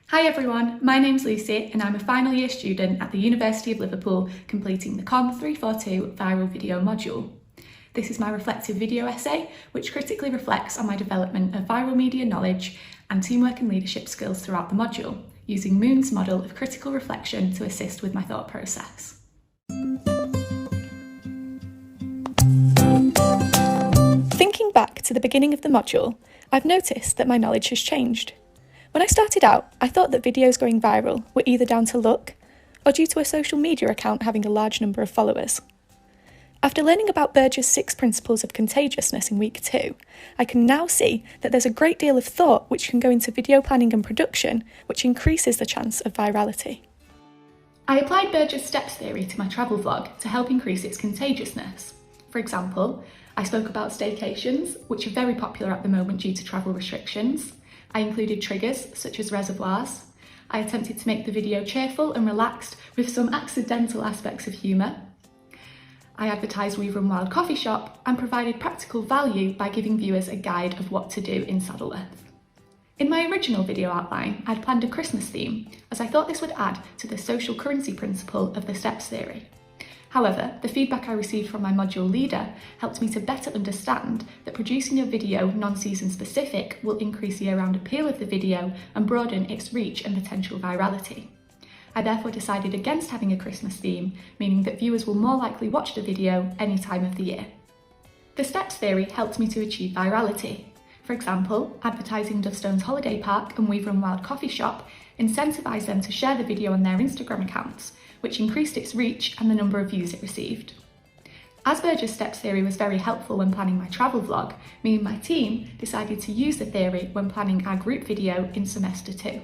Hi everyone, my name's Lucy and I'm a final year student at the University of Liverpool completing the CON 342 Viral Video module. This is my reflective video essay which critically reflects on my development of viral media knowledge and teamwork and leadership skills throughout the module, using Moon's model of critical reflection to assist with my thought process. Thinking back to the beginning of the module, I've noticed that my knowledge has changed. When I started out, I thought that videos going viral were either down to luck or due to a social media account having a large number of followers. After learning about Burge's 6 principles of contagiousness in week 2, I can now see that there's a great deal of thought which can go into video planning and production, which increases the chance of virality. I applied Burge's steps theory to my travel vlog to help increase its contagiousness. For example, I spoke about staycations, which are very popular at the moment due to travel restrictions. I included triggers, such as reservoirs. I attempted to make the video cheerful and relaxed with some accidental aspects of humour. I advertised We Run Wild coffee shop and provided practical value by giving viewers a guide of what to do in Saddleworth. In my original video outline, I'd planned a Christmas theme, as I thought this would add to the social currency principle of the steps theory. However, the feedback I received from my module leader helped me to better understand that producing a video non-season specific will increase the year-round appeal of the video and broaden its reach and potential virality. I therefore decided against having a Christmas theme, meaning that viewers will more likely watch the video any time of the year. The steps theory helped me to achieve virality. For example, advertising Dovestone's holiday park and We Run Wild coffee shop incentivised them to share the video on their Instagram accounts, which increased its reach and the number of views it received. As Burge's steps theory was very helpful when planning my travel vlog, me and my team decided to use the theory when planning our group video in semester 2.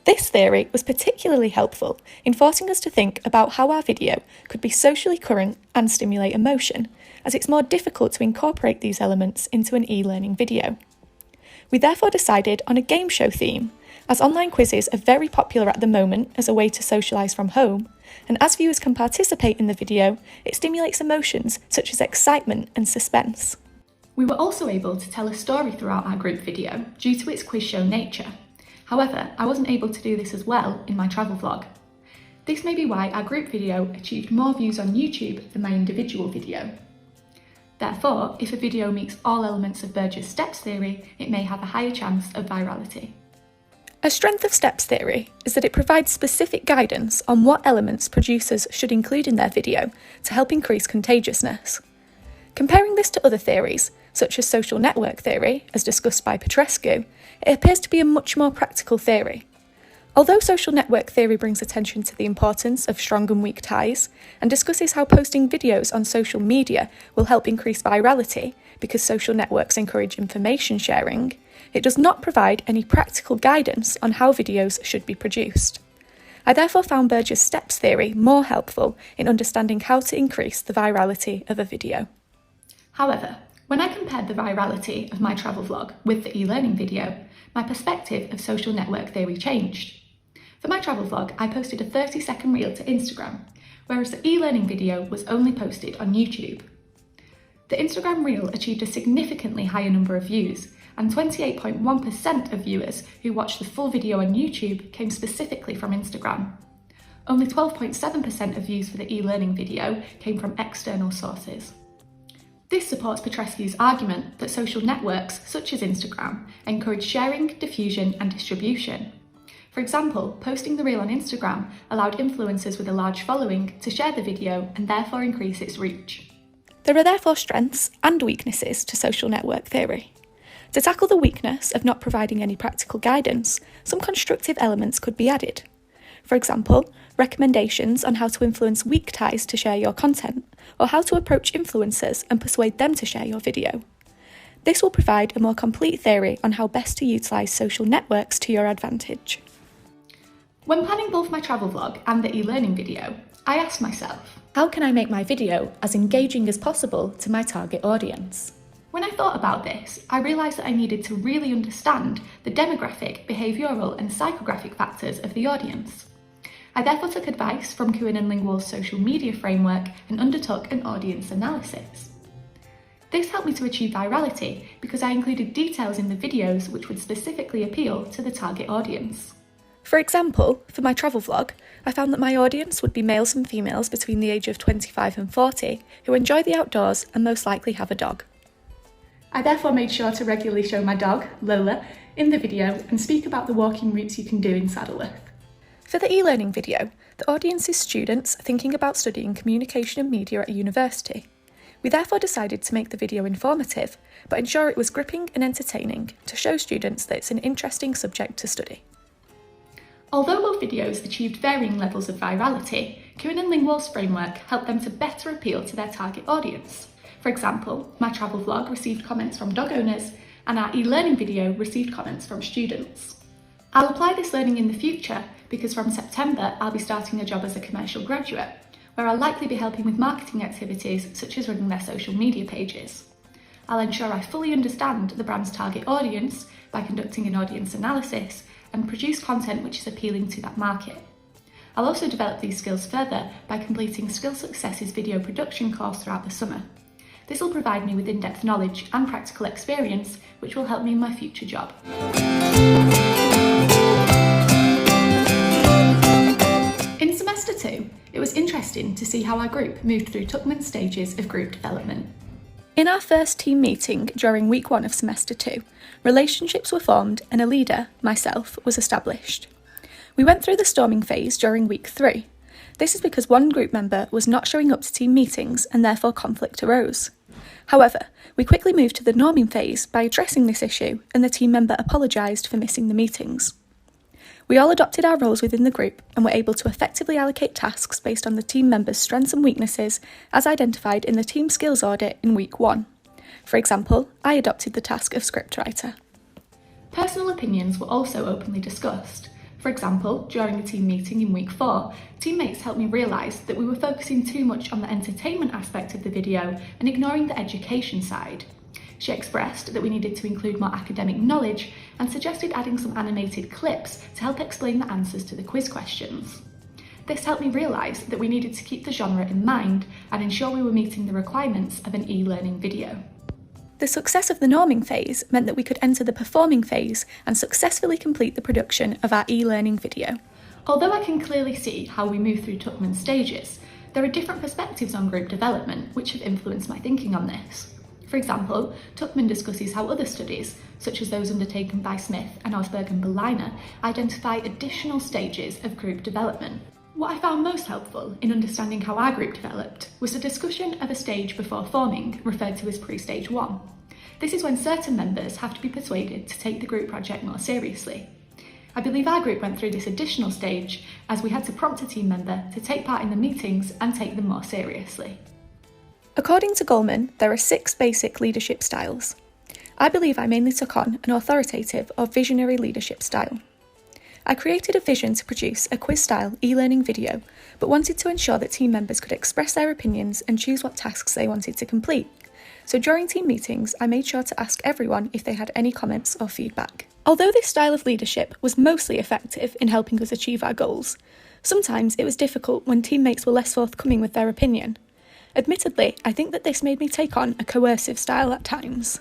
This theory was particularly helpful in forcing us to think about how our video could be socially current and stimulate emotion, as it's more difficult to incorporate these elements into an e-learning video. We therefore decided on a game show theme, as online quizzes are very popular at the moment as a way to socialise from home, and as viewers can participate in the video, it stimulates emotions such as excitement and suspense. We were also able to tell a story throughout our group video due to its quiz show nature. However, I wasn't able to do this as well in my travel vlog. This may be why our group video achieved more views on YouTube than my individual video. Therefore, if a video meets all elements of Burge's steps theory, it may have a higher chance of virality. A strength of steps theory is that it provides specific guidance on what elements producers should include in their video to help increase contagiousness. Comparing this to other theories, such as social network theory, as discussed by Petrescu, it appears to be a much more practical theory. Although social network theory brings attention to the importance of strong and weak ties, and discusses how posting videos on social media will help increase virality because social networks encourage information sharing, it does not provide any practical guidance on how videos should be produced. I therefore found Burge's steps theory more helpful in understanding how to increase the virality of a video. However, when I compared the virality of my travel vlog with the e-learning video, my perspective of social network theory changed. For my travel vlog, I posted a 30-second reel to Instagram, whereas the e-learning video was only posted on YouTube. The Instagram reel achieved a significantly higher number of views, and 28.1% of viewers who watched the full video on YouTube came specifically from Instagram. Only 12.7% of views for the e-learning video came from external sources. This supports Petrescu's argument that social networks, such as Instagram, encourage sharing, diffusion and distribution. For example, posting the reel on Instagram allowed influencers with a large following to share the video and therefore increase its reach. There are therefore strengths and weaknesses to social network theory. To tackle the weakness of not providing any practical guidance, some constructive elements could be added. For example, recommendations on how to influence weak ties to share your content, or how to approach influencers and persuade them to share your video. This will provide a more complete theory on how best to utilise social networks to your advantage. When planning both my travel vlog and the e-learning video, I asked myself, how can I make my video as engaging as possible to my target audience? When I thought about this, I realised that I needed to really understand the demographic, behavioural and psychographic factors of the audience. I therefore took advice from Kuhn and Lingwall's social media framework and undertook an audience analysis. This helped me to achieve virality because I included details in the videos which would specifically appeal to the target audience. For example, for my travel vlog, I found that my audience would be males and females between the age of 25 and 40 who enjoy the outdoors and most likely have a dog. I therefore made sure to regularly show my dog, Lola, in the video and speak about the walking routes you can do in Saddleworth. For the e-learning video, the audience is students thinking about studying communication and media at a university. We therefore decided to make the video informative, but ensure it was gripping and entertaining to show students that it's an interesting subject to study. Although both videos achieved varying levels of virality, Kieran and Lingwall's framework helped them to better appeal to their target audience. For example, my travel vlog received comments from dog owners, and our e-learning video received comments from students. I'll apply this learning in the future because from September I'll be starting a job as a commercial graduate, where I'll likely be helping with marketing activities such as running their social media pages. I'll ensure I fully understand the brand's target audience by conducting an audience analysis and produce content which is appealing to that market. I'll also develop these skills further by completing Skill Success's video production course throughout the summer. This will provide me with in-depth knowledge and practical experience which will help me in my future job. In Semester 2, it was interesting to see how our group moved through Tuckman's stages of group development. In our first team meeting during week 1 of Semester 2, relationships were formed and a leader, myself, was established. We went through the storming phase during week 3. This is because one group member was not showing up to team meetings and therefore conflict arose. However, we quickly moved to the norming phase by addressing this issue and the team member apologised for missing the meetings. We all adopted our roles within the group and were able to effectively allocate tasks based on the team members' strengths and weaknesses as identified in the team skills audit in week 1. For example, I adopted the task of scriptwriter. Personal opinions were also openly discussed. For example, during a team meeting in week 4, teammates helped me realise that we were focusing too much on the entertainment aspect of the video and ignoring the education side. She expressed that we needed to include more academic knowledge and suggested adding some animated clips to help explain the answers to the quiz questions. This helped me realise that we needed to keep the genre in mind and ensure we were meeting the requirements of an e-learning video. The success of the norming phase meant that we could enter the performing phase and successfully complete the production of our e-learning video. Although I can clearly see how we move through Tuckman's stages, there are different perspectives on group development which have influenced my thinking on this. For example, Tuckman discusses how other studies, such as those undertaken by Smith and Osberg and Berliner, identify additional stages of group development. What I found most helpful in understanding how our group developed was a discussion of a stage before forming, referred to as pre-stage 1. This is when certain members have to be persuaded to take the group project more seriously. I believe our group went through this additional stage as we had to prompt a team member to take part in the meetings and take them more seriously. According to Goleman, there are 6 basic leadership styles. I believe I mainly took on an authoritative or visionary leadership style. I created a vision to produce a quiz-style e-learning video, but wanted to ensure that team members could express their opinions and choose what tasks they wanted to complete. So during team meetings, I made sure to ask everyone if they had any comments or feedback. Although this style of leadership was mostly effective in helping us achieve our goals, sometimes it was difficult when teammates were less forthcoming with their opinion. Admittedly, I think that this made me take on a coercive style at times.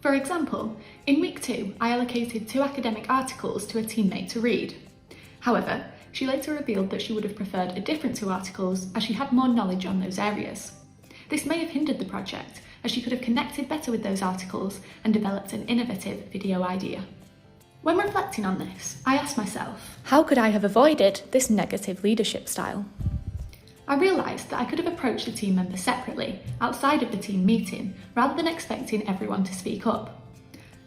For example, in week 2, I allocated 2 academic articles to a teammate to read. However, she later revealed that she would have preferred a different 2 articles as she had more knowledge on those areas. This may have hindered the project, as she could have connected better with those articles and developed an innovative video idea. When reflecting on this, I asked myself, how could I have avoided this negative leadership style? I realised that I could have approached the team members separately, outside of the team meeting, rather than expecting everyone to speak up.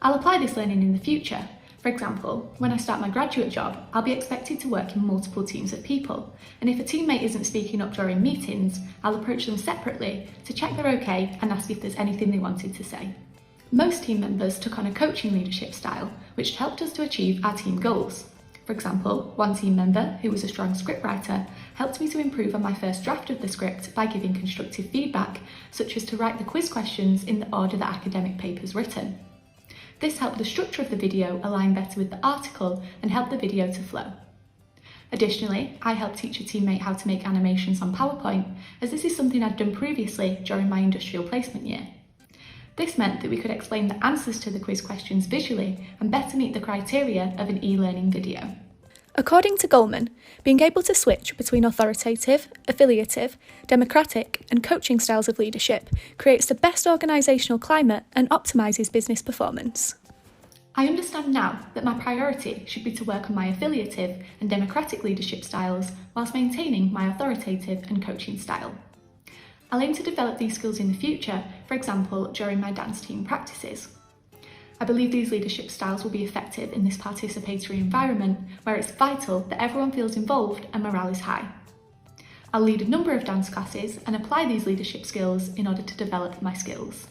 I'll apply this learning in the future. For example, when I start my graduate job, I'll be expected to work in multiple teams of people, and if a teammate isn't speaking up during meetings, I'll approach them separately to check they're okay and ask if there's anything they wanted to say. Most team members took on a coaching leadership style, which helped us to achieve our team goals. For example, one team member, who was a strong scriptwriter, helped me to improve on my first draft of the script by giving constructive feedback, such as to write the quiz questions in the order the academic paper's written. This helped the structure of the video align better with the article and helped the video to flow. Additionally, I helped teach a teammate how to make animations on PowerPoint, as this is something I'd done previously during my industrial placement year. This meant that we could explain the answers to the quiz questions visually and better meet the criteria of an e-learning video. According to Goleman, being able to switch between authoritative, affiliative, democratic, and coaching styles of leadership creates the best organisational climate and optimises business performance. I understand now that my priority should be to work on my affiliative and democratic leadership styles whilst maintaining my authoritative and coaching style. I'll aim to develop these skills in the future, for example, during my dance team practices. I believe these leadership styles will be effective in this participatory environment where it's vital that everyone feels involved and morale is high. I'll lead a number of dance classes and apply these leadership skills in order to develop my skills.